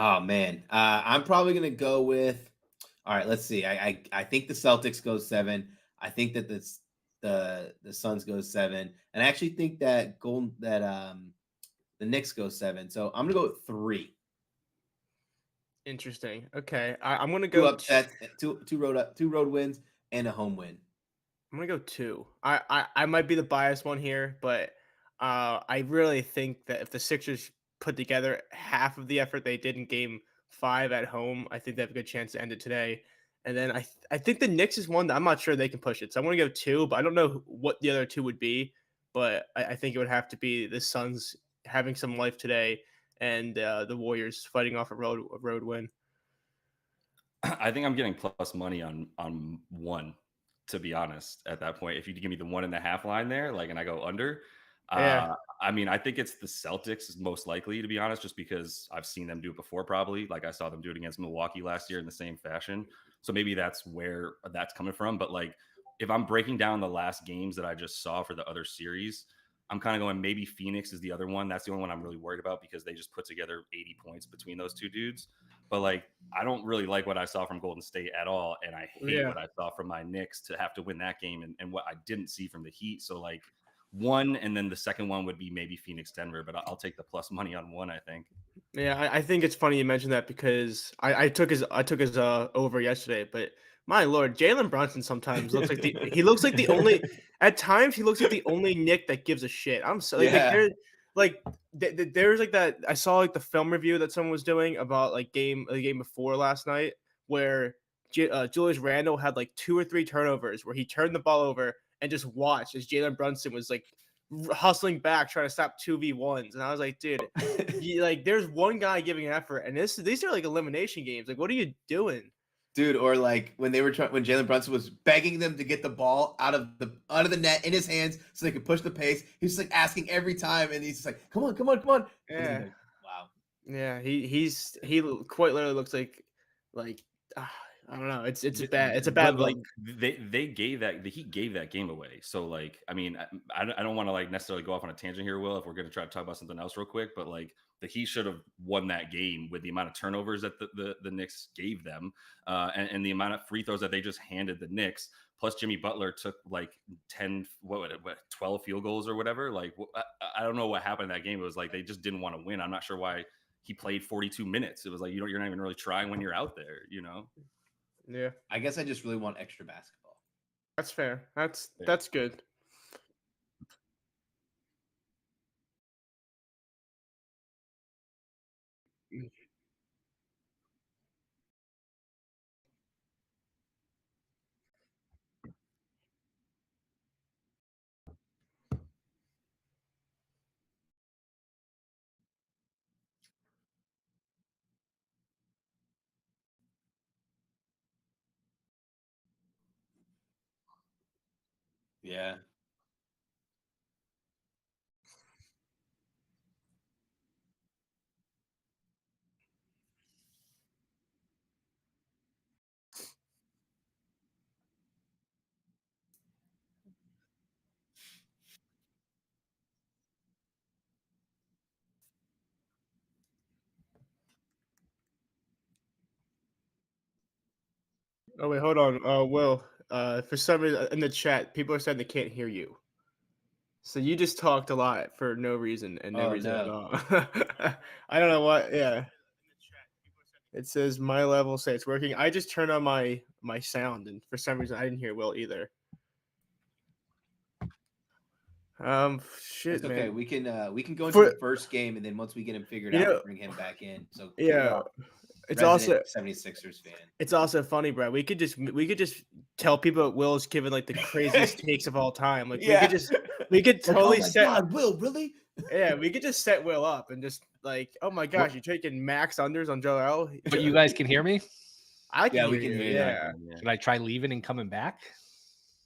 Oh man, I'm probably gonna go with. All right, let's see. I think the Celtics go 7. I think that the Suns go 7, and I actually think that the Knicks go 7. So I'm gonna go with 3. Interesting. Okay, I'm gonna Two go. upsets, two road wins, and a home win. I'm gonna go 2. I might be the biased one here, but I really think that if the Sixers put together half of the effort they did in Game 5 at home, I think they have a good chance to end it today. And then I think the Knicks is one that I'm not sure they can push it. So I'm gonna go 2, but I don't know what the other 2 would be. But I think it would have to be the Suns having some life today, and the Warriors fighting off a road win. I think I'm getting plus money on 1, to be honest, at that point. If you give me the 1.5 line there, like, and I go under, Yeah, I mean, I think it's the Celtics most likely, to be honest, just because I've seen them do it before, probably. Like, I saw them do it against Milwaukee last year in the same fashion. So maybe that's where that's coming from. But like, if I'm breaking down the last games that I just saw for the other series, I'm kind of going maybe Phoenix is the other one. That's the only one I'm really worried about because they just put together 80 points between those two dudes. But like, I don't really like what I saw from Golden State at all, and I hate yeah. what I saw from my Knicks to have to win that game, and what I didn't see from the Heat. So like, 1, and then the second one would be maybe Phoenix Denver, but I'll take the plus money on 1. I think. Yeah, I think it's funny you mentioned that because I took his over yesterday, but my lord, Jalen Brunson sometimes looks like the only at times he looks like the only Nick that gives a shit. I'm so Yeah, there's like that I saw like the film review that someone was doing about like the game before last night where Julius Randle had like 2 or 3 turnovers where he turned the ball over and just watched as Jalen Brunson was like hustling back trying to stop 2v1s, and I was like, dude, there's one guy giving an effort, and these are like elimination games. Like, what are you doing? dude. Or like when they were trying, when Jalen Brunson was begging them to get the ball out of the net in his hands so they could push the pace. He's just like asking every time, and he's just like, "Come on, come on, come on!" And then Yeah, like, wow. yeah. Quite literally looks like ah, I don't know. It's bad. It's a bad But look. like, they gave that the Heat gave that game away. So like, I mean, I don't want to like necessarily go off on a tangent here, Will, if we're going to try to talk about something else real quick. But like, the Heat should have won that game with the amount of turnovers that the Knicks gave them, and the amount of free throws that they just handed the Knicks. Plus, Jimmy Butler took like 10, 12 field goals or whatever. Like, I don't know what happened in that game. It was like they just didn't want to win. I'm not sure why he played 42 minutes. It was like, you're not even really trying when you're out there, you know? Yeah, I guess I just really want extra basketball. that's fair. That's Yeah. that's good. Yeah. Oh wait, hold on. Will, for some reason in the chat, people are saying they can't hear you. So you just talked a lot for no reason and no Oh reason at no. all. I don't know what. Yeah, it says my level say it's working. I just turned on my sound, and for some reason I didn't hear Will either. Shit, It's okay. man. We can go into For the first game, and then once we get him figured you out, know, bring him back in. So yeah. K-Rock, It's also resident 76ers fan. it's also funny, bro. We could just tell people Will's given like the craziest takes of all time. Like Yeah. we could Like, oh totally my set God, Will, really? yeah, we could just set Will up and just like, oh my What? gosh, you're taking max unders on Joel. But you guys can hear me? I can Yeah, we hear can you. hear Yeah, you. I Yeah. can. Yeah, Should I try leaving and coming back?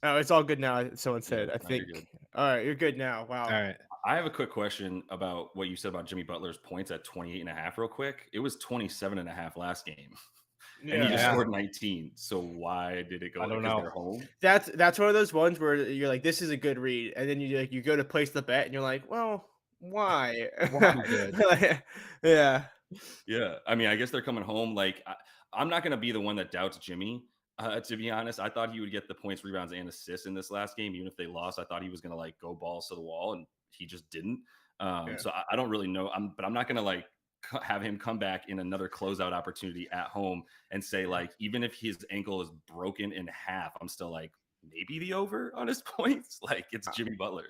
Oh, it's all good now. Someone yeah. said. I No, you're think. good. All right, you're good now. All Wow. right. I have a quick question about what you said about Jimmy Butler's points at 28.5 real quick. It was 27.5 last game, and he just Yeah. scored 19. So why did it go? I don't Because know. they're home. That's one of those ones where you're like, this is a good read, and then you go to place the bet, and you're like, well, why? Why? Good. Yeah. Yeah, I mean, I guess they're coming home. Like, I'm not going to be the one that doubts Jimmy. To be honest, I thought he would get the points, rebounds, and assists in this last game. Even if they lost, I thought he was going to like go balls to the wall, and he just didn't. Yeah. So I don't really know. But I'm not going to like have him come back in another closeout opportunity at home and say like, even if his ankle is broken in half, I'm still like maybe the over on his points. Like it's Jimmy Butler.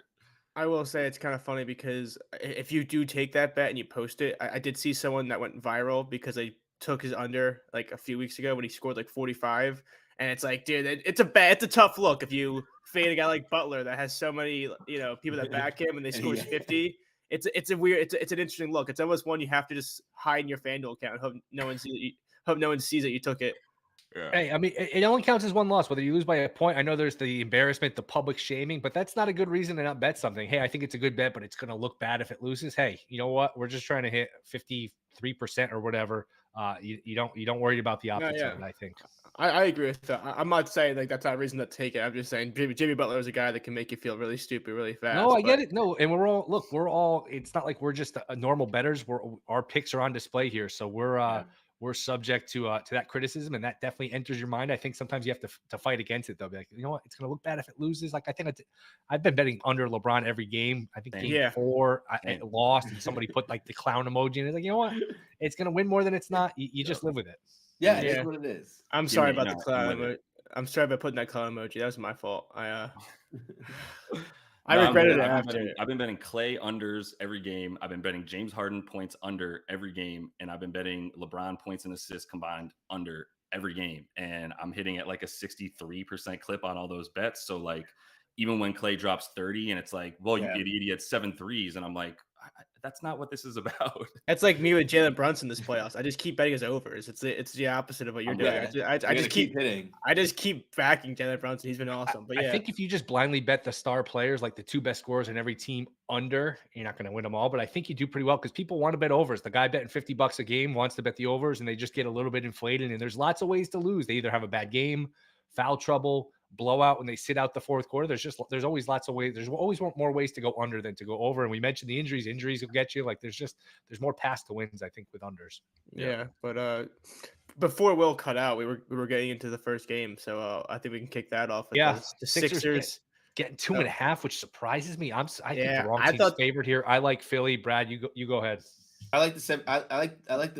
I will say it's kind of funny because if you do take that bet and you post it, I did see someone that went viral because they took his under like a few weeks ago when he scored like 45. And it's like, dude, it's a tough look if you fade a guy like Butler that has so many, people that back him and they scores Yeah. 50. It's a weird, it's an interesting look. It's almost one you have to just hide in your FanDuel account. Hope no one sees that you took it. Yeah. Hey, I mean, it only counts as one loss, whether you lose by a point. I know there's the embarrassment, the public shaming, but that's not a good reason to not bet something. Hey, I think it's a good bet, but it's going to look bad if it loses. Hey, you know what? We're just trying to hit 53% or whatever. You don't worry about the optics yeah. of it, I think. I agree with that. I'm not saying like that's not a reason to take it. I'm just saying Jimmy Butler is a guy that can make you feel really stupid really fast. No, I get it. No, and we're all. It's not like we're just a normal bettors. Our picks are on display here, so we're subject to that criticism, and that definitely enters your mind. I think sometimes you have to fight against it though. Be like, you know what, it's going to look bad if it loses. Like I think I've been betting under LeBron every game. I think game 4 I lost, and somebody put like the clown emoji, and it's like, you know what, it's going to win more than it's not. You just live with it. Yeah, it is what it is. I'm sorry about the clown emoji. I'm sorry about putting that clown emoji. That was my fault. I regretted it after. I've been betting Clay unders every game. I've been betting James Harden points under every game, and I've been betting LeBron points and assists combined under every game. And I'm hitting at like a 63% clip on all those bets. So like, even when Clay drops 30, and it's like, well, you idiot, he had 7 threes, and I'm like, that's not what this is about. That's like me with Jalen Brunson this playoffs. I just keep betting his overs. It's the opposite of what you're doing. I just keep hitting. I just keep backing Jalen Brunson. He's been awesome. But I think if you just blindly bet the star players, like the 2 best scorers in every team under, you're not going to win them all. But I think you do pretty well because people want to bet overs. The guy betting $50 a game wants to bet the overs, and they just get a little bit inflated. And there's lots of ways to lose. They either have a bad game, foul trouble, blowout when they sit out the fourth quarter. There's always lots of ways. There's always more ways to go under than to go over. And we mentioned the injuries. Injuries will get you. Like there's more paths to wins, I think, with unders. Yeah, but before Will cut out, we were getting into the first game, so I think we can kick that off. The Sixers getting 2.5, which surprises me. I think the wrong I team's favored here. I like Philly. Brad, you go ahead. I like the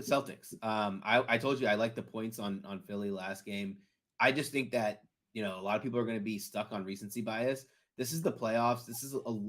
Celtics. I told you I like the points on Philly last game. I just think that a lot of people are going to be stuck on recency bias. This is the playoffs.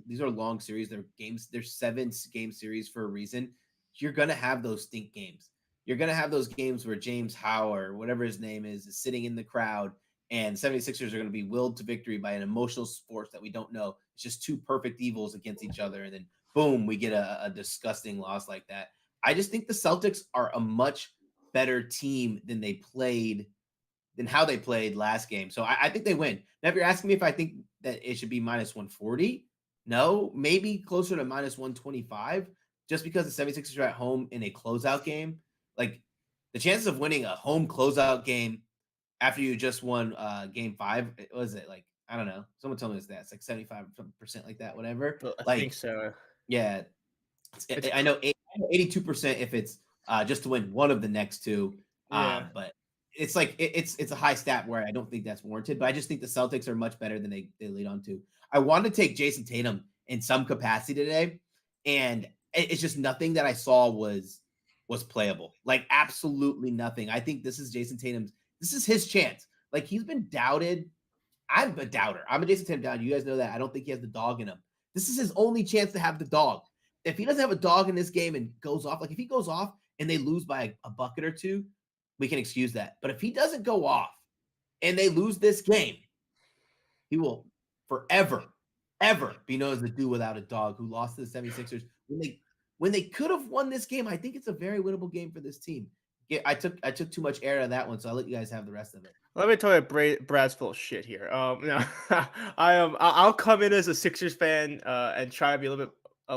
These are long series. They're games. They're 7-game series for a reason. You're going to have those stink games. You're going to have those games where James Howe or whatever his name is sitting in the crowd, and 76ers are going to be willed to victory by an emotional force that we don't know. It's just 2 perfect evils against each other, and then boom, we get a disgusting loss like that. I just think the Celtics are a much better team than how they played last game. So I think they win. Now, if you're asking me if I think that it should be minus 140, no, maybe closer to minus 125, just because the 76ers are at home in a closeout game. Like the chances of winning a home closeout game after you just won game 5, what was it? Like, I don't know. Someone told me it's that. It's like 75% like that, whatever. I think so. Yeah. I know 82% if it's just to win one of the next 2. But it's like it's a high stat where I don't think that's warranted, but I just think the Celtics are much better than they lead on to. I wanted to take Jason Tatum in some capacity today, and it's just nothing that I saw was playable. Like absolutely nothing. I think this is Jason Tatum's. This is his chance. Like he's been doubted. I'm a doubter. I'm a Jason Tatum doubter. You guys know that. I don't think he has the dog in him. This is his only chance to have the dog. If he doesn't have a dog in this game and goes off, like if he goes off and they lose by a bucket or 2, we can excuse that. But if he doesn't go off and they lose this game, he will forever, ever be known as the dude without a dog who lost to the 76ers when they could have won this game. I think it's a very winnable game for this team. Yeah, I took too much air out of that one, so I'll let you guys have the rest of it. Let me tell you, Brad's full of shit here. No, I'll come in as a Sixers fan and try to be a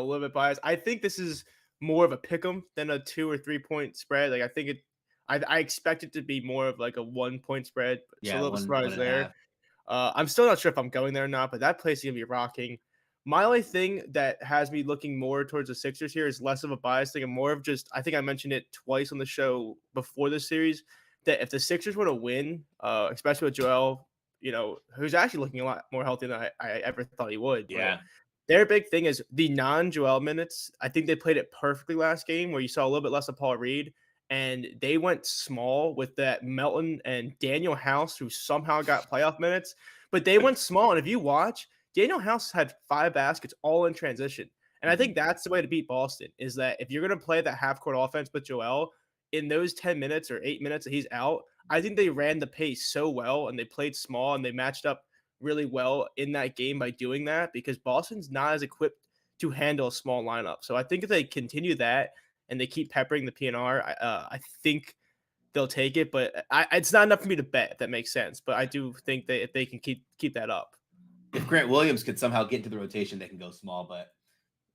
little bit biased. I think this is more of a pick'em than a 2 or 3 point spread. Like I think I expect it to be more of like a 1 point spread. Yeah, so a little surprise there. I'm still not sure if I'm going there or not, but that place is gonna be rocking. My only thing that has me looking more towards the Sixers here is less of a bias thing and more of just, I think I mentioned it twice on the show before this series, that if the Sixers were to win, especially with Joel, who's actually looking a lot more healthy than I ever thought he would. Yeah. But their big thing is the non-Joel minutes. I think they played it perfectly last game where you saw a little bit less of Paul Reed. And they went small with that Melton and Daniel House, who somehow got playoff minutes. But they went small. And if you watch, Daniel House had 5 baskets all in transition. And I think that's the way to beat Boston, is that if you're going to play that half-court offense with Joel, in those 10 minutes or 8 minutes that he's out, I think they ran the pace so well and they played small and they matched up really well in that game by doing that because Boston's not as equipped to handle a small lineup. So I think if they continue that and they keep peppering the PNR, I think they'll take it. But it's not enough for me to bet, if that makes sense. But I do think that if they can keep that up. If Grant Williams could somehow get into the rotation, they can go small, but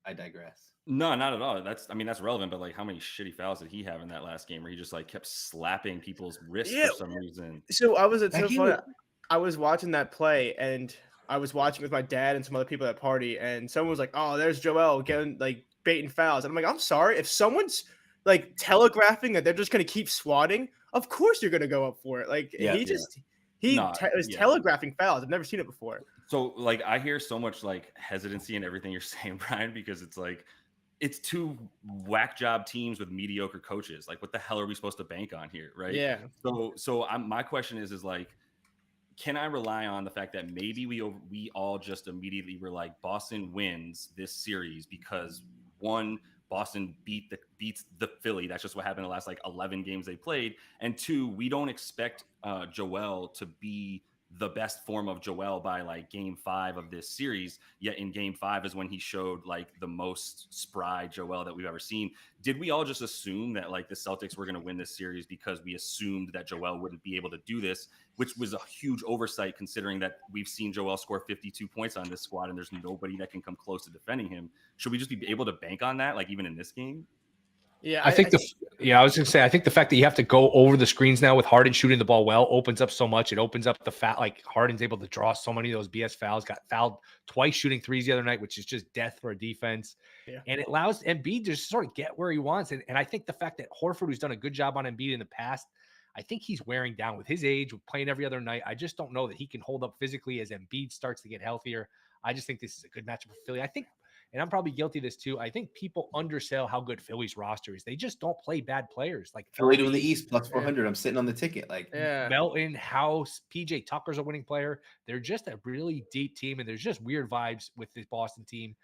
I digress. No, not at all. That's relevant, but like how many shitty fouls did he have in that last game where he just like kept slapping people's wrists for some reason? So I was watching that play and I was watching with my dad and some other people at that party, and someone was like, "Oh, there's Joel getting like baiting fouls." And I'm like, "I'm sorry, if someone's like telegraphing that they're just gonna keep swatting, of course you're gonna go up for it." Like he was telegraphing fouls. I've never seen it before. So like I hear so much like hesitancy in everything you're saying, Brian, because it's like it's 2 whack job teams with mediocre coaches. Like, what the hell are we supposed to bank on here, right? Yeah. So my question is like, can I rely on the fact that maybe we all just immediately were like Boston wins this series because one, Boston beats the Philly. That's just what happened in the last like 11 games they played. And 2, we don't expect Joel to be the best form of Joel by like game 5 of this series. Yet in game 5 is when he showed like the most spry Joel that we've ever seen. Did we all just assume that like the Celtics were going to win this series because we assumed that Joel wouldn't be able to do this, which was a huge oversight considering that we've seen Joel score 52 points on this squad and there's nobody that can come close to defending him. Should we just be able to bank on that? Like even in this game? Yeah, I think I was going to say, I think the fact that you have to go over the screens now with Harden shooting the ball well opens up so much. It opens up the like Harden's able to draw so many of those BS fouls, got fouled twice shooting threes the other night, which is just death for a defense. Yeah. And it allows Embiid to just sort of get where he wants. And I think the fact that Horford, who's done a good job on Embiid in the past, I think he's wearing down with his age, with playing every other night. I just don't know that he can hold up physically as Embiid starts to get healthier. I just think this is a good matchup for Philly. I think, and I'm probably guilty of this too, I think people undersell how good Philly's roster is. They just don't play bad players. Like Philly doing the East plus 400. I'm sitting on the ticket. Like Melton, House, PJ Tucker's a winning player. They're just a really deep team, and there's just weird vibes with this Boston team.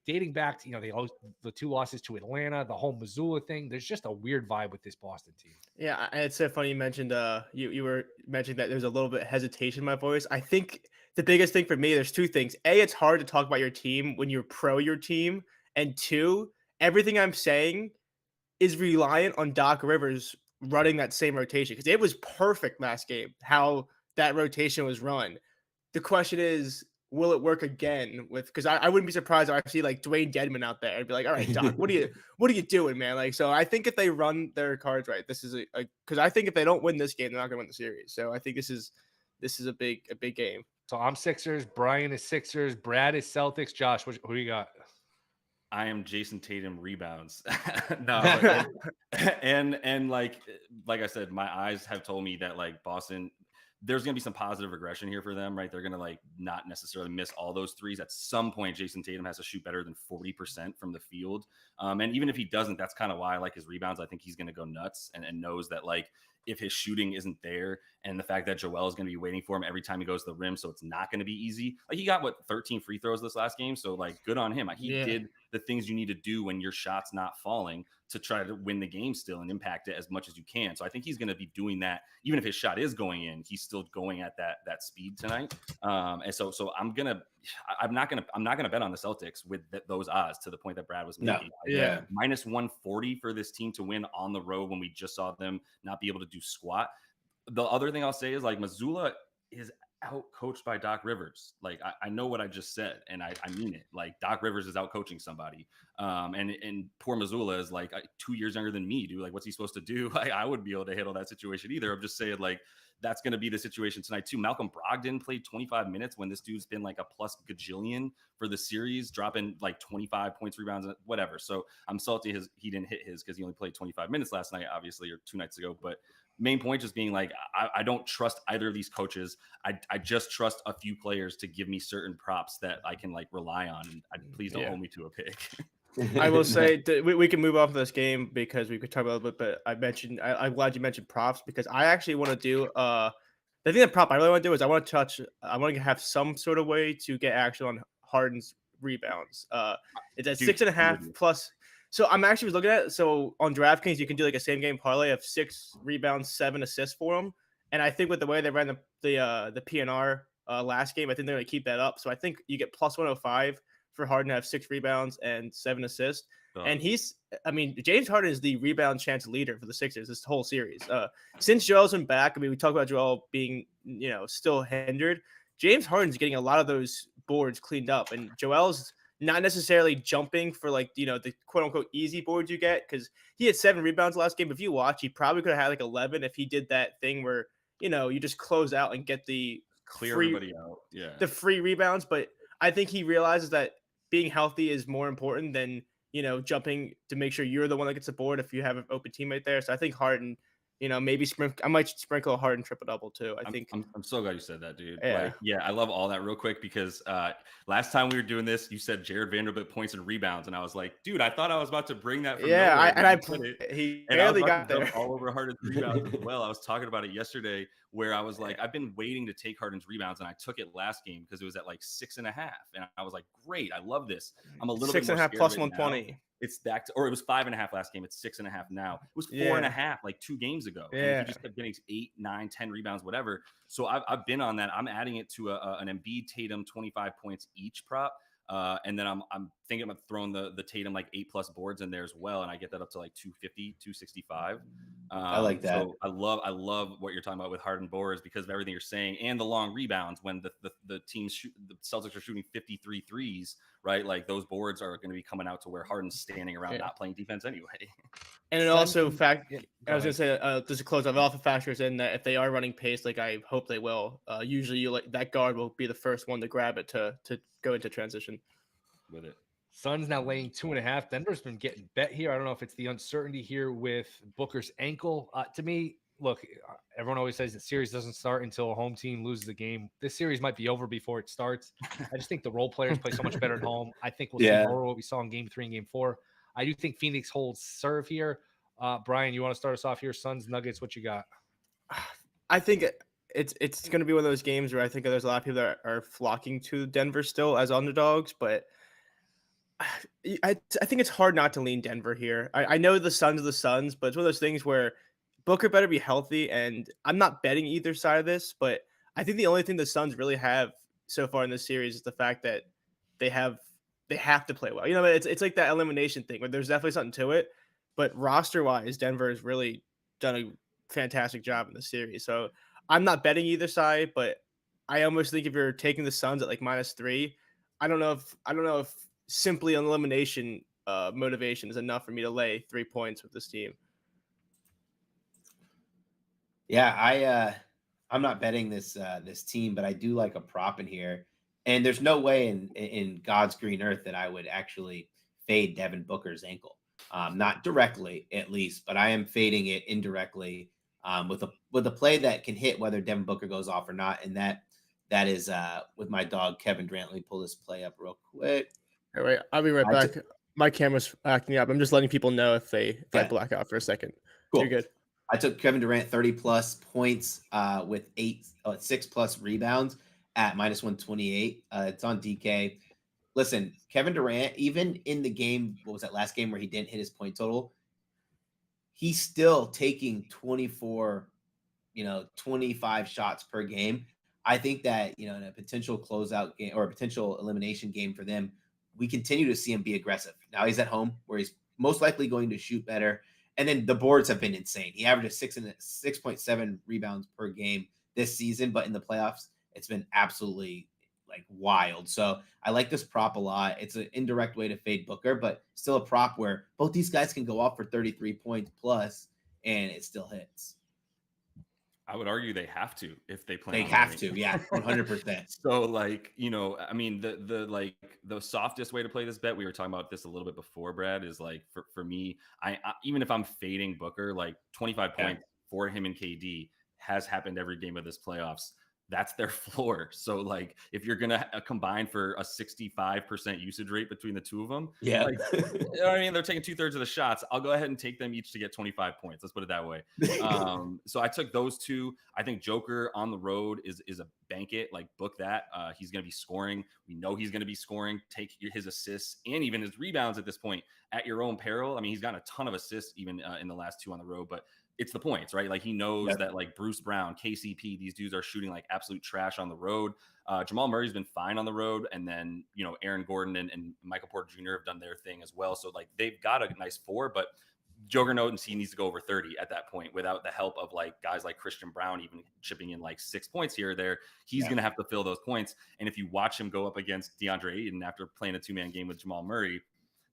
Dating back to, the 2 losses to Atlanta, the whole Missoula thing. There's just a weird vibe with this Boston team. Yeah, it's so funny you mentioned you were mentioning that there's a little bit of hesitation in my voice. I think the biggest thing for me, there's 2 things. A, it's hard to talk about your team when you're pro your team. And 2, everything I'm saying is reliant on Doc Rivers running that same rotation because it was perfect last game, how that rotation was run. The question is, will it work again because I wouldn't be surprised if I see like Dwayne Dedman out there. I'd be like, all right, Doc, what are you doing, man? Like, so I think if they run their cards right, this is because I think if they don't win this game, they're not going to win the series. So I think this is a big game. So I'm Sixers. Brian is Sixers. Brad is Celtics. Josh, who you got? I am Jason Tatum rebounds. No, and like I said, my eyes have told me that like Boston, there's going to be some positive regression here for them, right? They're going to like not necessarily miss all those threes. At some point, Jason Tatum has to shoot better than 40% from the field. And even if he doesn't, that's kind of why I like his rebounds. I think he's going to go nuts and knows that like if his shooting isn't there and the fact that Joel is going to be waiting for him every time he goes to the rim, so it's not going to be easy. Like he got 13 free throws this last game. So like good on him. He did the things you need to do when your shot's not falling to try to win the game still and impact it as much as you can. So I think he's going to be doing that. Even if his shot is going in, he's still going at that speed tonight. And so I'm not gonna bet on the Celtics with those odds to the point that Brad was making. No. Minus 140 for this team to win on the road when we just saw them not be able to do squat. The other thing I'll say is like Missoula is out coached by Doc Rivers. Like I know what I just said and I mean it. Like Doc Rivers is out coaching somebody. And poor Missoula is like 2 years younger than me, dude. Like what's he supposed to do? Like I wouldn't be able to handle that situation either. I'm just saying like that's going to be the situation tonight too. Malcolm Brogdon played 25 minutes when this dude's been like a plus gajillion for the series, dropping like 25 points, rebounds, whatever. So I'm salty he didn't hit his because he only played 25 minutes last night, obviously, or 2 nights ago. But main point just being like, I don't trust either of these coaches. I just trust a few players to give me certain props that I can like rely on. And please don't hold me to a pick. I will say we can move off of this game because we could talk about it a little bit, but I'm glad you mentioned props because I actually want to do the thing that prop I really want to do is I want to have some sort of way to get action on Harden's rebounds. It's at 6.5 plus. So I'm actually looking at it. So on DraftKings, you can do like a same game parlay of 6 rebounds, 7 assists for him. And I think with the way they ran the PNR last game, I think they're going to keep that up. So I think you get plus 105 for Harden to have 6 rebounds and 7 assists. And James Harden is the rebound chance leader for the Sixers this whole series. Since Joel's been back, we talk about Joel being, still hindered. James Harden's getting a lot of those boards cleaned up, and Joel's not necessarily jumping for the quote unquote easy boards you get because he had 7 rebounds last game. If you watch, he probably could have had like 11 if he did that thing where, you just close out and get the everybody out. Yeah. The free rebounds. But I think he realizes that being healthy is more important than, jumping to make sure you're the one that gets the board if you have an open teammate there. So I think Harden, maybe I might sprinkle a Harden triple-double too. I'm so glad you said that, dude. Yeah. I love all that real quick because last time we were doing this, you said Jared Vanderbilt points and rebounds, and I was like, dude, I thought I was about to bring that from nowhere. He barely got there. All over Harden's rebounds as well. I was talking about it yesterday where I was like, I've been waiting to take Harden's rebounds, and I took it last game because it was at like 6.5, and I was like, great, I love this. I'm a little 6.5 plus 120. It's back to, or it was 5.5 last game. It's 6.5 now. It was 4.5 like 2 games ago. Yeah. And he just kept getting 8, 9, 10 rebounds, whatever. So I've been on that. I'm adding it to an Embiid Tatum 25 points each prop. And then I'm thinking about throwing the Tatum like 8+ boards in there as well. And I get that up to like 250, 265. I like that. So I love what you're talking about with Harden boards because of everything you're saying and the long rebounds when the teams the Celtics are shooting 53 threes, right? Like those boards are going to be coming out to where Harden's standing around not playing defense anyway. And it also I was going to say just to close off, it also factors in that if they are running pace, like I hope they will, usually that guard will be the first one to grab it to go into transition with it. Suns now laying 2.5. Denver's been getting bet here. I don't know if it's the uncertainty here with Booker's ankle. To me, look, everyone always says the series doesn't start until a home team loses the game. This series might be over before it starts. I just think the role players play so much better at home. I think we'll see more of what we saw in Game 3 and Game 4. I do think Phoenix holds serve here. Brian, you want to start us off here? Suns, Nuggets, what you got? I think it's going to be one of those games where I think there's a lot of people that are flocking to Denver still as underdogs, but I think it's hard not to lean Denver here. I know the Suns are the Suns, but it's one of those things where Booker better be healthy, and I'm not betting either side of this, but I think the only thing the Suns really have so far in this series is the fact that they have to play well. It's like that elimination thing where there's definitely something to it, but roster-wise, Denver has really done a fantastic job in the series. So I'm not betting either side, but I almost think if you're taking the Suns at like -3, I don't know if simply an elimination motivation is enough for me to lay 3 points with this team. Yeah, I'm not betting this team, but I do like a prop in here. And there's no way in God's green earth that I would actually fade Devin Booker's ankle. Not directly, at least, but I am fading it indirectly with a play that can hit whether Devin Booker goes off or not. And that is with my dog Kevin Durant. Let me pull this play up real quick. All right, I'll be right back. My camera's acting up. I'm just letting people know if I black out for a second. Cool. You're good. I took Kevin Durant 30+ points with 6+ rebounds at -128. It's on DK. Listen, Kevin Durant, even in the game, what was that last game where he didn't hit his point total? He's still taking 24, 25 shots per game. I think that, in a potential closeout game or a potential elimination game for them, we continue to see him be aggressive. Now he's at home where he's most likely going to shoot better. And then the boards have been insane. He averages 6.7 rebounds per game this season, but in the playoffs, it's been absolutely like wild. So I like this prop a lot. It's an indirect way to fade Booker, but still a prop where both these guys can go off for 33 points plus and it still hits. I would argue they have to if they plan They on have winning. to, yeah, 100%. So like, I mean, the softest way to play this bet, we were talking about this a little bit before, Brad, is like for me, I even if I'm fading Booker, like 25 Yeah. points for him and KD has happened every game of this playoffs. That's their floor. So like, if you're gonna combine for a 65% usage rate between the two of them, Yeah. like, you know what I mean, they're taking 2/3 of the shots. I'll go ahead and take them each to get 25 points. Let's put it that way. So I took those two. I think Joker on the road is a bank it, like book that. He's going to be scoring. We know he's going to be scoring. Take his assists and even his rebounds at this point at your own peril. I mean, he's gotten a ton of assists even in the last two on the road, but it's the points, right? Like he knows that like Bruce Brown, KCP, these dudes are shooting like absolute trash on the road. Jamal Murray's been fine on the road. And then, Aaron Gordon and Michael Porter Jr. have done their thing as well. So like they've got a nice four, but Joker knows he needs to go over 30 at that point without the help of like guys like Christian Brown, even chipping in like 6 points here or there. He's going to have to fill those points. And if you watch him go up against DeAndre Ayton after playing a 2-man game with Jamal Murray,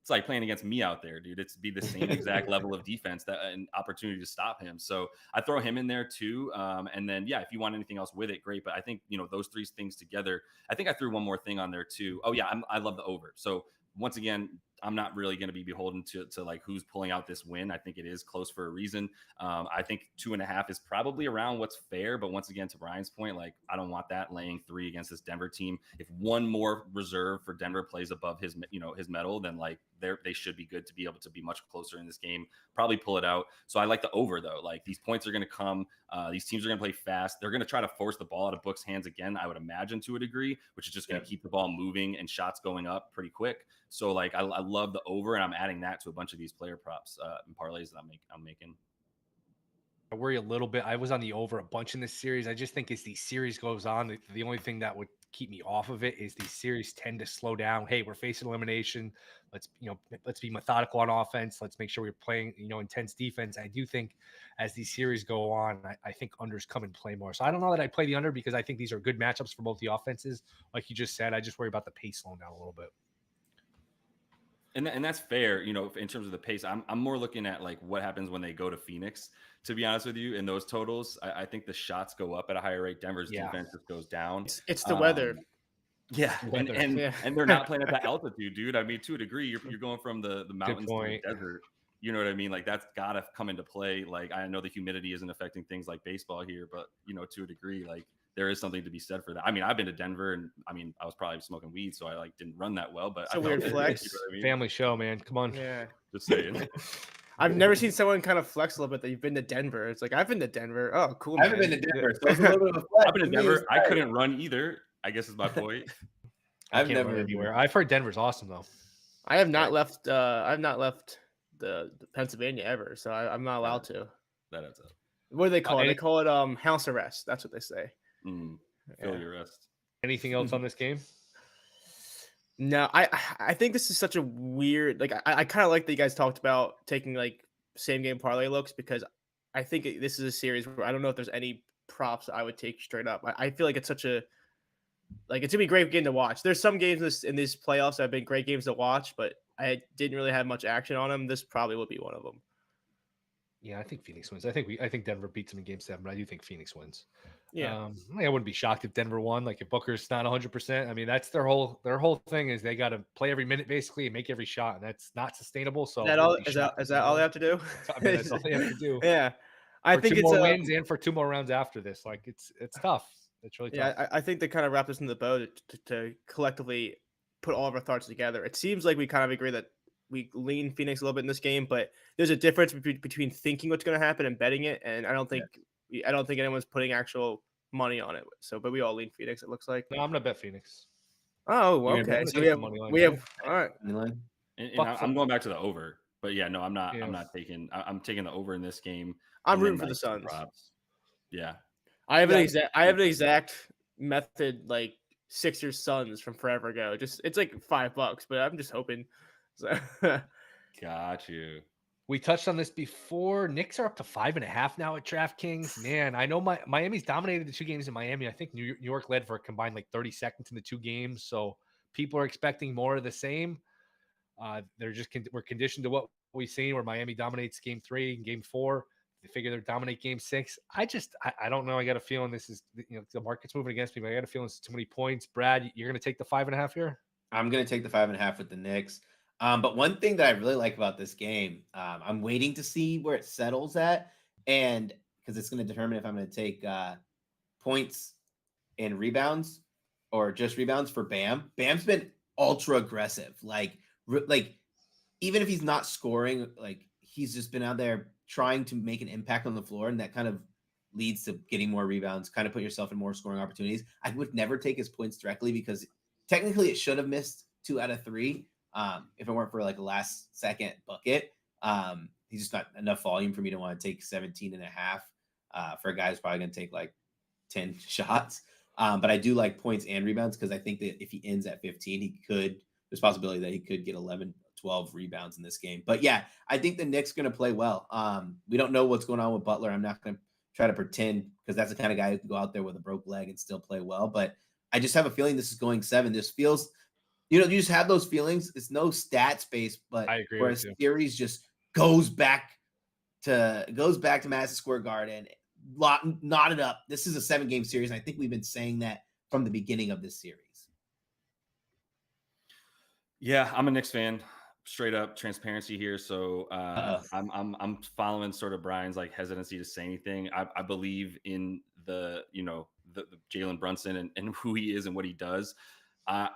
it's like playing against me out there, dude. It's be the same exact level of defense, that an opportunity to stop him. So I throw him in there too. And then, yeah, if you want anything else with it, great. But I think, those three things together, I think I threw one more thing on there too. Oh yeah. I love the over. So once again, I'm not really going to be beholden to like who's pulling out this win. I think it is close for a reason. I think 2.5 is probably around what's fair. But once again, to Brian's point, like I don't want that laying 3 against this Denver team. If one more reserve for Denver plays above his medal, then like they should be good to be able to be much closer in this game, probably pull it out. So I like the over though. Like these points are going to come. These teams are going to play fast. They're going to try to force the ball out of Book's hands again, I would imagine, to a degree, which is just going to keep the ball moving and shots going up pretty quick. So like I love the over, and I'm adding that to a bunch of these player props and parlays that I'm making. I worry a little bit. I was on the over a bunch in this series. I just think as the series goes on, the only thing that would keep me off of it is these series tend to slow down. Hey, we're facing elimination. Let's be methodical on offense. Let's make sure we're playing, intense defense. I do think as these series go on, I think unders come and play more. So I don't know that I play the under because I think these are good matchups for both the offenses. Like you just said, I just worry about the pace slowing down a little bit. And that's fair, in terms of the pace. I'm more looking at like what happens when they go to Phoenix, to be honest with you. In those totals, I think the shots go up at a higher rate. Denver's defense just goes down. It's the weather. Yeah, and they're not playing at that altitude, dude. I mean, to a degree, you're going from the mountains to the desert. You know what I mean? Like that's gotta come into play. Like I know the humidity isn't affecting things like baseball here, but to a degree, like there is something to be said for that. I mean, I've been to Denver, and I mean, I was probably smoking weed, so I like didn't run that well. But it's a weird flex. I mean? Family show, man. Come on. Yeah, just saying. I've never seen someone kind of flex a little bit that you've been to Denver. It's like I've been to Denver. Oh, cool. I haven't been to Denver. So it's a little bit of flex. I've been to Denver. I couldn't run either, I guess is my point. I've never been anywhere. I've heard Denver's awesome though. I have not left. I've not left the Pennsylvania ever, so I'm not allowed to. That adds up. What do they call it? They call it house arrest. That's what they say. Feel your arrest. Anything else on this game? No, I think this is such a weird. Like I kind of like that you guys talked about taking like same game parlay looks, because I think this is a series where I don't know if there's any props I would take straight up. I feel like it's such a it's gonna be a great game to watch. There's some games in these playoffs that have been great games to watch, but I didn't really have much action on them. This probably would be one of them. Yeah, I think Phoenix wins. I think Denver beats them in Game 7, but I do think Phoenix wins. Yeah, I wouldn't be shocked if Denver won. Like if Booker's not 100%. I mean, that's their whole thing is they got to play every minute basically and make every shot, and that's not sustainable. So is that all they have to do? I mean, that's all they have to do. Yeah, I think it's 2 more wins and for 2 more rounds after this. Like it's tough. It's really tough. Yeah, I think they kind of wrap this in the bow to collectively put all of our thoughts together. It seems like we kind of agree that we lean Phoenix a little bit in this game, but there's a difference between thinking what's going to happen and betting it. And I don't think anyone's putting actual money on it. So, but we all lean Phoenix. It looks like. No, I'm gonna bet Phoenix. Oh, okay. So we have all right. And I'm going back to the over, but yeah, no, I'm not. Yeah. I'm taking the over in this game. I'm rooting for the Suns. Yeah, I have an exact method like Sixers Suns from forever ago. It's like $5, but I'm just hoping. So. Got you. We touched on this before. Knicks are up to 5.5 now at DraftKings. Man, I know Miami's dominated the 2 games in Miami. I think New York led for a combined like 30 seconds in the 2 games. So people are expecting more of the same. We're conditioned to what we've seen where Miami dominates Game 3 and Game 4. They figure they'll dominate game 6. I don't know. I got a feeling this is, the market's moving against me, but I got a feeling it's too many points. Brad, you're going to take the 5.5 here? I'm going to take the 5.5 with the Knicks. But one thing that I really like about this game, I'm waiting to see where it settles at, and because it's going to determine if I'm going to take points and rebounds or just rebounds for Bam. Bam's been ultra aggressive, like even if he's not scoring, like he's just been out there trying to make an impact on the floor, and that kind of leads to getting more rebounds, kind of put yourself in more scoring opportunities. I would never take his points directly because technically it should have missed 2 out of 3 if it weren't for like a last second bucket. He's just not enough volume for me to want to take 17.5 for a guy who's probably going to take like 10 shots. But I do like points and rebounds because I think that if he ends at 15, there's possibility that he could get 11, 12 rebounds in this game. But yeah, I think the Knicks are going to play well. We don't know what's going on with Butler. I'm not going to try to pretend because that's the kind of guy who can go out there with a broke leg and still play well. But I just have a feeling this is going 7. This feels, you just have those feelings. It's no stats based, but I agree where a with you. series just goes back to Madison Square Garden, knotted up. This is a 7-game series, and I think we've been saying that from the beginning of this series. Yeah, I'm a Knicks fan. Straight up transparency here. So I'm following sort of Brian's like hesitancy to say anything. I believe in the Jalen Brunson and who he is and what he does. I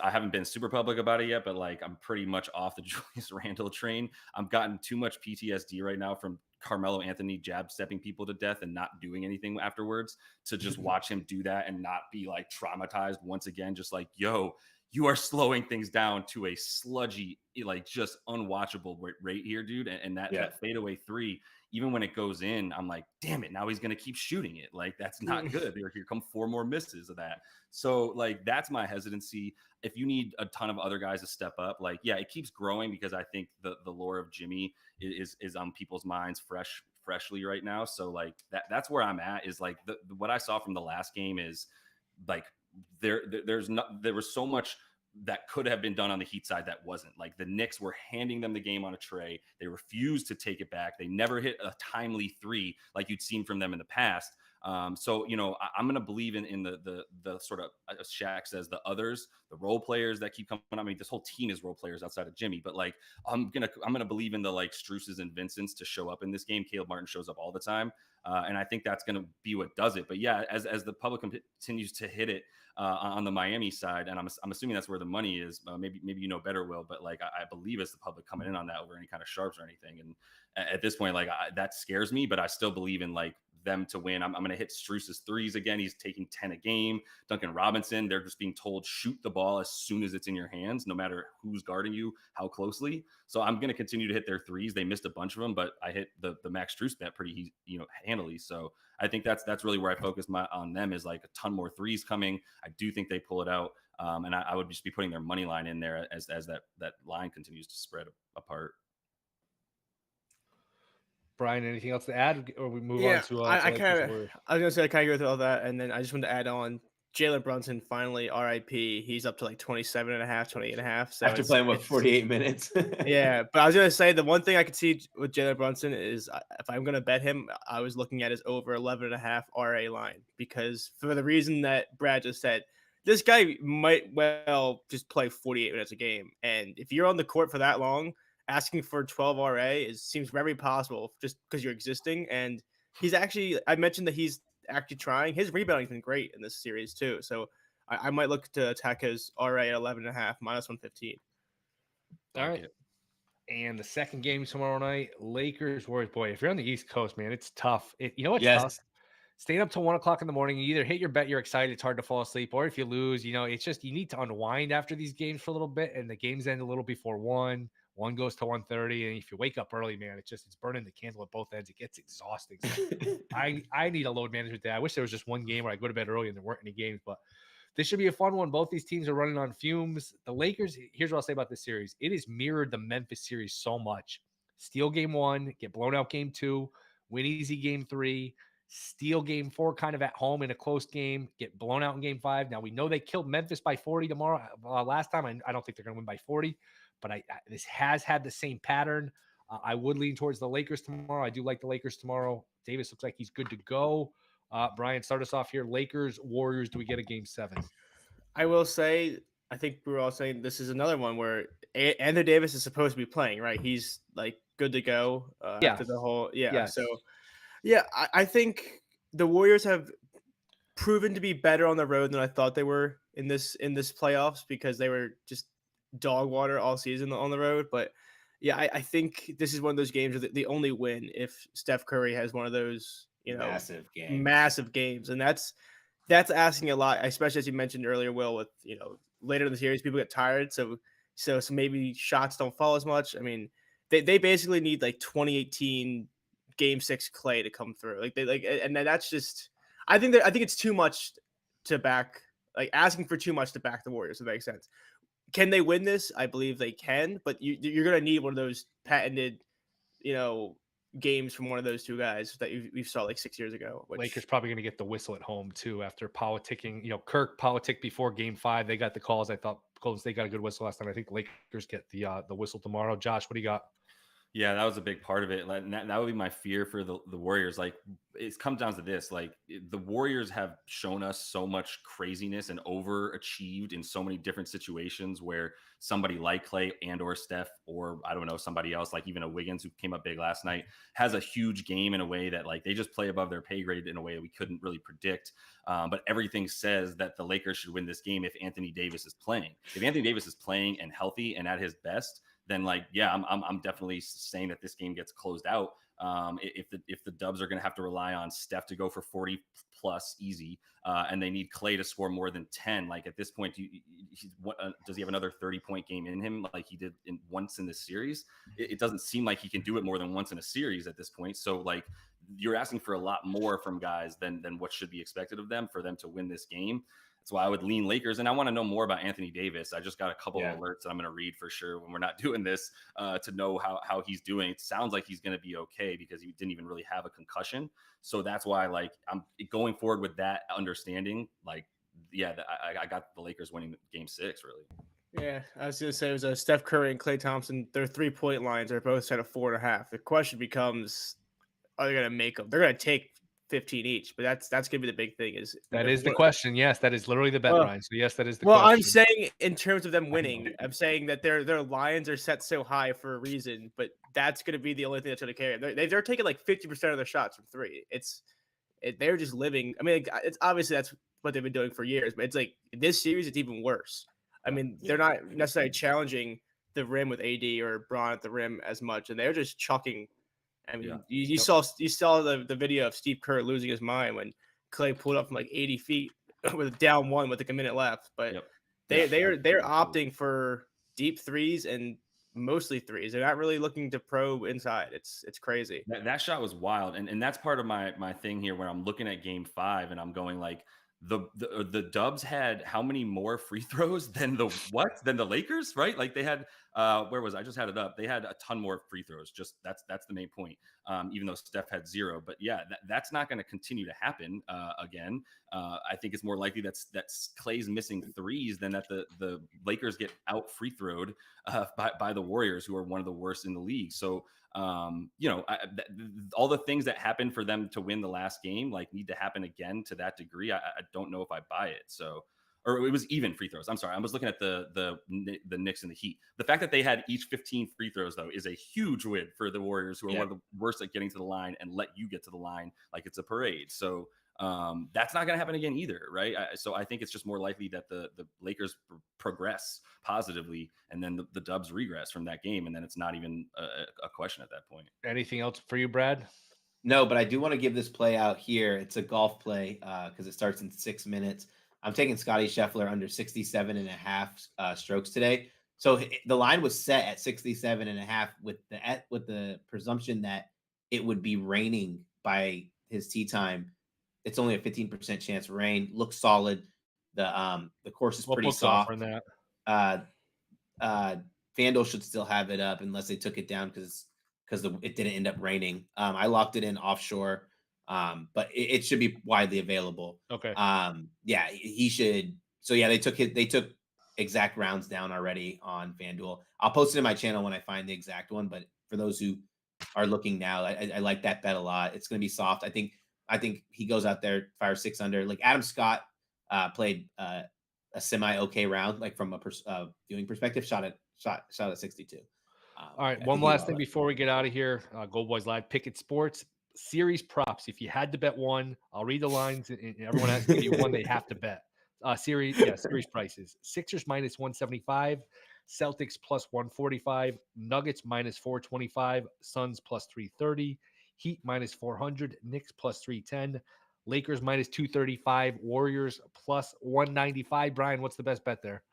haven't been super public about it yet, but like I'm pretty much off the Julius Randle train. I'm gotten too much PTSD right now from Carmelo Anthony jab stepping people to death and not doing anything afterwards to just watch him do that and not be like traumatized once again. Just like, yo, you are slowing things down to a sludgy, like just unwatchable rate here, dude. And that fadeaway 3, even when it goes in, I'm like, damn it, now he's going to keep shooting it. Like, that's not good. Here come 4 more misses of that. So like, that's my hesitancy. If you need a ton of other guys to step up, like, yeah, it keeps growing because I think the lore of Jimmy is on people's minds freshly right now. So like that's where I'm at, is like what I saw from the last game is like, there was so much that could have been done on the Heat side that wasn't. Like the Knicks were handing them the game on a tray. They refused to take it back. They never hit a timely 3 like you'd seen from them in the past. So, I'm going to believe in the sort of, as Shaq says, the others, the role players that keep coming. I mean, this whole team is role players outside of Jimmy, but like, I'm going to believe in the like Struces and Vincents to show up in this game. Caleb Martin shows up all the time. And I think that's going to be what does it. But yeah, as the public continues to hit it on the Miami side, and I'm assuming that's where the money is. Maybe better, Will, but like I believe it's the public coming in on that over any kind of sharps or anything. And at this point, like that scares me, but I still believe in like them to win. I'm going to hit Struce's 3s again. He's taking 10 a game. Duncan Robinson, they're just being told shoot the ball as soon as it's in your hands, no matter who's guarding you, how closely. So I'm going to continue to hit their 3s. They missed a bunch of them, but I hit the Max Strus bet pretty handily. So I think that's really where I focus on them, is like a ton more 3s coming. I do think they pull it out. And I would just be putting their money line in there as that line continues to spread apart. Brian, anything else to add, or we move on to? I was gonna say I kind of agree with all that, and then I just wanted to add on Jalen Brunson. Finally, RIP. He's up to like 27.5, 28.5. So after playing 48 minutes. Yeah, but I was gonna say the one thing I could see with Jalen Brunson is if I'm gonna bet him, I was looking at his over 11.5 RA line, because for the reason that Brad just said, this guy might well just play 48 minutes a game, and if you're on the court for that long, asking for 12 RA seems very possible just because you're existing. And he's actually, I mentioned that he's actually trying. His rebounding's been great in this series too. So I might look to attack his RA at 11.5 minus 115. All right. And the second game tomorrow night, Lakers Warriors. Boy, if you're on the East Coast, man, it's tough. You know what's tough? Staying up till 1 o'clock in the morning. You either hit your bet, you're excited, it's hard to fall asleep, or if you lose, it's just you need to unwind after these games for a little bit, and the games end a little before 1. 1 goes to 1:30, and if you wake up early, man, it's burning the candle at both ends. It gets exhausting. So I need a load management day. I wish there was just one game where I go to bed early and there weren't any games, but this should be a fun one. Both these teams are running on fumes. The Lakers, here's what I'll say about this series. It has mirrored the Memphis series so much. Steal game 1, get blown out game 2, win easy game 3, steal game 4 kind of at home in a close game, get blown out in game 5. Now, we know they killed Memphis by 40 tomorrow. Last time, I don't think they're going to win by 40. But this has had the same pattern. I would lean towards the Lakers tomorrow. I do like the Lakers tomorrow. Davis looks like he's good to go. Brian, start us off here. Lakers, Warriors. Do we get a game 7? I will say, I think we were all saying this is another one where Anthony Davis is supposed to be playing, right? He's like good to go after the whole, Yes. So, yeah, I think the Warriors have proven to be better on the road than I thought they were in this playoffs because they were just dog water all season on the road. But yeah, I think this is one of those games where the only win if Steph Curry has one of those, massive games, and that's asking a lot, especially as you mentioned earlier, Will, with later in the series people get tired, so maybe shots don't fall as much. I mean, they basically need like 2018 Game 6 Clay to come through, and that's just I think it's too much to back, like asking for too much to back the Warriors. If that makes sense. Can they win this? I believe they can, but you're going to need one of those patented, games from one of those two guys that we saw like 6 years ago. Lakers probably going to get the whistle at home too after politicking. Kirk politicked before Game 5. They got the calls. I thought Golden State got a good whistle last time. I think Lakers get the whistle tomorrow. Josh, what do you got? Yeah, that was a big part of it. That would be my fear for the Warriors. Like, it comes down to this. Like, the Warriors have shown us so much craziness and overachieved in so many different situations where somebody like Clay and or Steph, or I don't know, somebody else, like even a Wiggins who came up big last night, has a huge game in a way that like they just play above their pay grade in a way that we couldn't really predict. But everything says that the Lakers should win this game if Anthony Davis is playing. If Anthony Davis is playing and healthy and at his best, then I'm definitely saying that this game gets closed out. If the Dubs are going to have to rely on Steph to go for 40 plus easy, and they need Clay to score more than 10, like at this point, does he have another 30-point game in him like he did once in this series? It doesn't seem like he can do it more than once in a series at this point. So like you're asking for a lot more from guys than what should be expected of them for them to win this game. That's why I would lean Lakers. And I want to know more about Anthony Davis. I just got a couple of alerts that I'm going to read for sure when we're not doing this to know how he's doing. It sounds like he's going to be okay because he didn't even really have a concussion. So that's why like I'm going forward with that understanding. Like, I got the Lakers winning Game 6 really. Yeah, I was going to say it was Steph Curry and Klay Thompson. Their 3-point lines are both set at 4.5. The question becomes, are they going to make them? They're going to take 15 each, but that's going to be the big thing. Is the question? Yes, that is literally the bet, Ryan. So yes, that is the question. Well, I'm saying in terms of them winning, I'm saying that their lines are set so high for a reason, but that's going to be the only thing that's going to carry. They're taking like 50% of their shots from three. They're just living. I mean, it's obviously that's what they've been doing for years, but it's like in this series, it's even worse. I mean, they're not necessarily challenging the rim with AD or Braun at the rim as much, and they're just chucking. I mean, you saw the video of Steve Kerr losing his mind when Clay pulled up from like 80 feet with down one with like a minute left. But they're opting for deep threes and mostly threes. They're not really looking to probe inside. It's crazy. That shot was wild, and that's part of my thing here where I'm looking at Game 5 and I'm going like, the Dubs had how many more free throws than the Lakers, right? Like they had I just had it up. They had a ton more free throws. Just that's the main point. Even though Steph had 0, but yeah, that's not going to continue to happen again. I think it's more likely that's Clay's missing threes than that the Lakers get out free throwed by the Warriors, who are one of the worst in the league. So all the things that happened for them to win the last game like need to happen again to that degree. I don't know if I buy it. So, or it was even free throws. I'm sorry. I was looking at the Knicks and the Heat. The fact that they had each 15 free throws though is a huge win for the Warriors, who are one of the worst at getting to the line and let you get to the line like it's a parade. So that's not going to happen again either, right? So I think it's just more likely that the Lakers progress positively, and then the Dubs regress from that game, and then it's not even a question at that point. Anything else for you, Brad? No, but I do want to give this play out here. It's a golf play because it starts in 6 minutes. I'm taking Scotty Scheffler under 67.5 strokes today. So the line was set at 67.5 with the presumption that it would be raining by his tee time. It's only a 15% chance of rain. Looks solid. The course is pretty soft. FanDuel should still have it up unless they took it down because it didn't end up raining. I locked it in offshore, but it should be widely available. Okay. He should. So yeah, they took exact rounds down already on FanDuel. I'll post it in my channel when I find the exact one, but for those who are looking now. I like that bet a lot. It's going to be soft. I think he goes out there, fires 6 under. Like Adam Scott played a semi okay round, like from a viewing perspective, shot at 62. All right, one last thing before we get out of here. Goldboys Live, Picket Sports series props. If you had to bet one, I'll read the lines, and everyone has to give you one they have to bet. Series prices: Sixers minus 175, Celtics plus 145, Nuggets minus 425, Suns plus 330, Heat minus 400, Knicks plus 310, Lakers minus 235, Warriors plus 195. Brian, what's the best bet there?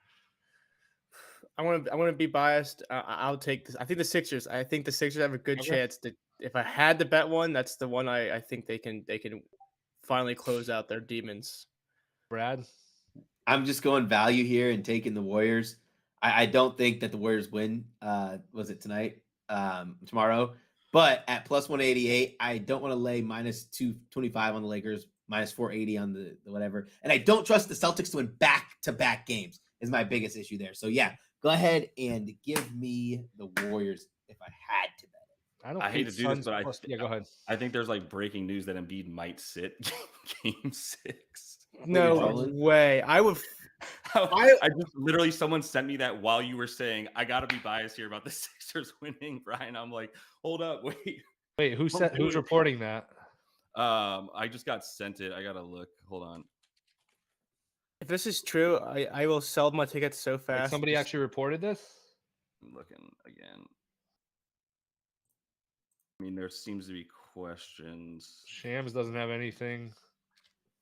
I want to be biased. I'll take this. I think the Sixers have a good chance to. If I had to bet one, that's the one I think they can finally close out their demons. Brad, I'm just going value here and taking the Warriors. I don't think that the Warriors win. Was it tonight? Tomorrow? But at plus 188, I don't want to lay minus 225 on the Lakers, minus 480 on the whatever. And I don't trust the Celtics to win back-to-back games is my biggest issue there. So yeah, go ahead and give me the Warriors if I had to bet. I hate to do this, but go ahead. I think there's like breaking news that Embiid might sit game 6. No way. I just literally someone sent me that while you were saying I gotta be biased here about the Sixers winning, Brian. I'm like, hold up, wait. Who's reporting that? I just got sent it. I gotta look. Hold on. If this is true, I will sell my tickets so fast. Like somebody actually reported this? I'm looking again. I mean, there seems to be questions. Shams doesn't have anything.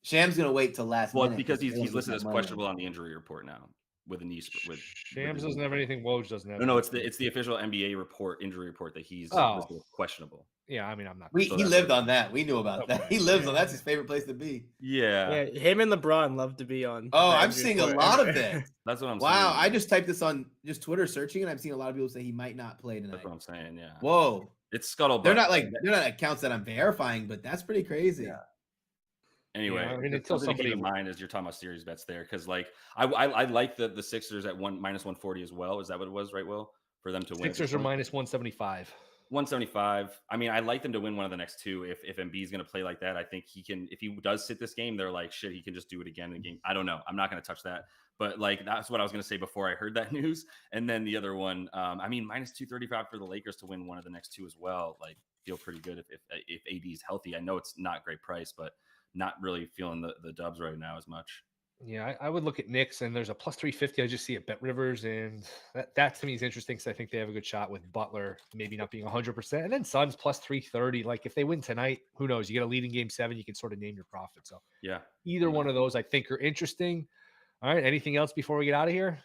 Shams gonna wait till last minute. Well, because he's listed as questionable on the injury report now with a knee. Shams doesn't have anything. Woj doesn't have. No, it's the official NBA injury report that he's listed as questionable. Yeah, I mean, I'm not. He lived on that. We knew about that. He lives on. That's his favorite place to be. Yeah. Him and LeBron love to be on. Oh, I'm seeing a lot of that. That's what I'm saying. Wow, I just typed this on just Twitter searching, and I'm seeing a lot of people say he might not play tonight. That's what I'm saying. Yeah. Whoa. It's scuttlebutt. They're not accounts that I'm verifying, but that's pretty crazy. Yeah. Anyway, I mean, until something to keep in mind is you're talking about series bets there, because like I like the Sixers at minus 140 as well. Is that what it was, right, Will? For them to win. Sixers are minus 175. 175. I mean, I like them to win one of the next two. If Embiid's going to play like that, I think he can. If he does sit this game, they're like, shit, he can just do it again in the game. I don't know. I'm not going to touch that. But like, that's what I was going to say before I heard that news. And then the other one, I mean, minus 235 for the Lakers to win one of the next two as well. Like, feel pretty good if AD is healthy. I know it's not great price, but not really feeling the dubs right now as much. Yeah, I would look at Knicks, and there's a plus 350. I just see it Bet Rivers, and that to me is interesting because I think they have a good shot with Butler maybe not being 100%. And then Suns plus 330. Like, if they win tonight, who knows? You get a lead in game 7, you can sort of name your profit. So yeah, either one of those I think are interesting. All right, anything else before we get out of here?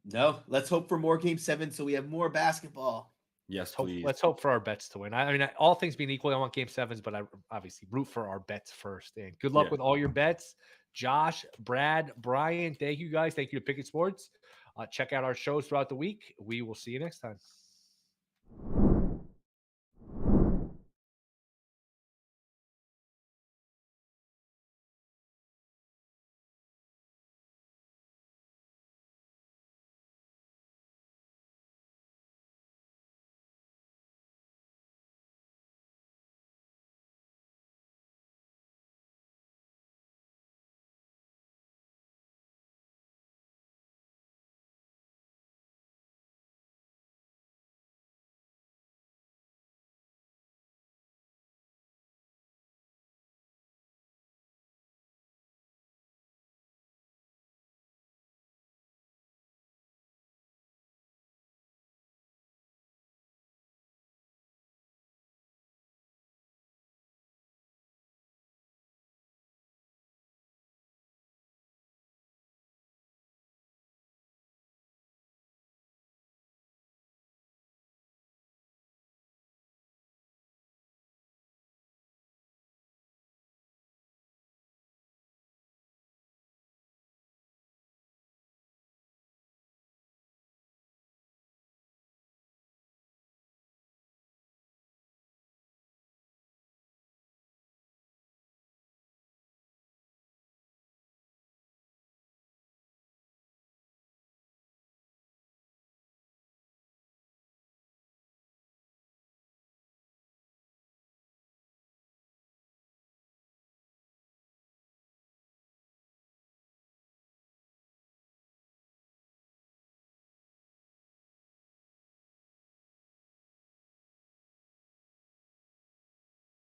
No, let's hope for more game 7 so we have more basketball. Yes, please. Let's hope for our bets to win. I mean, all things being equal, I want game 7s, but I obviously root for our bets first. And good luck with all your bets. Josh, Brad, Brian, thank you guys. Thank you to Picket Sports. Check out our shows throughout the week. We will see you next time.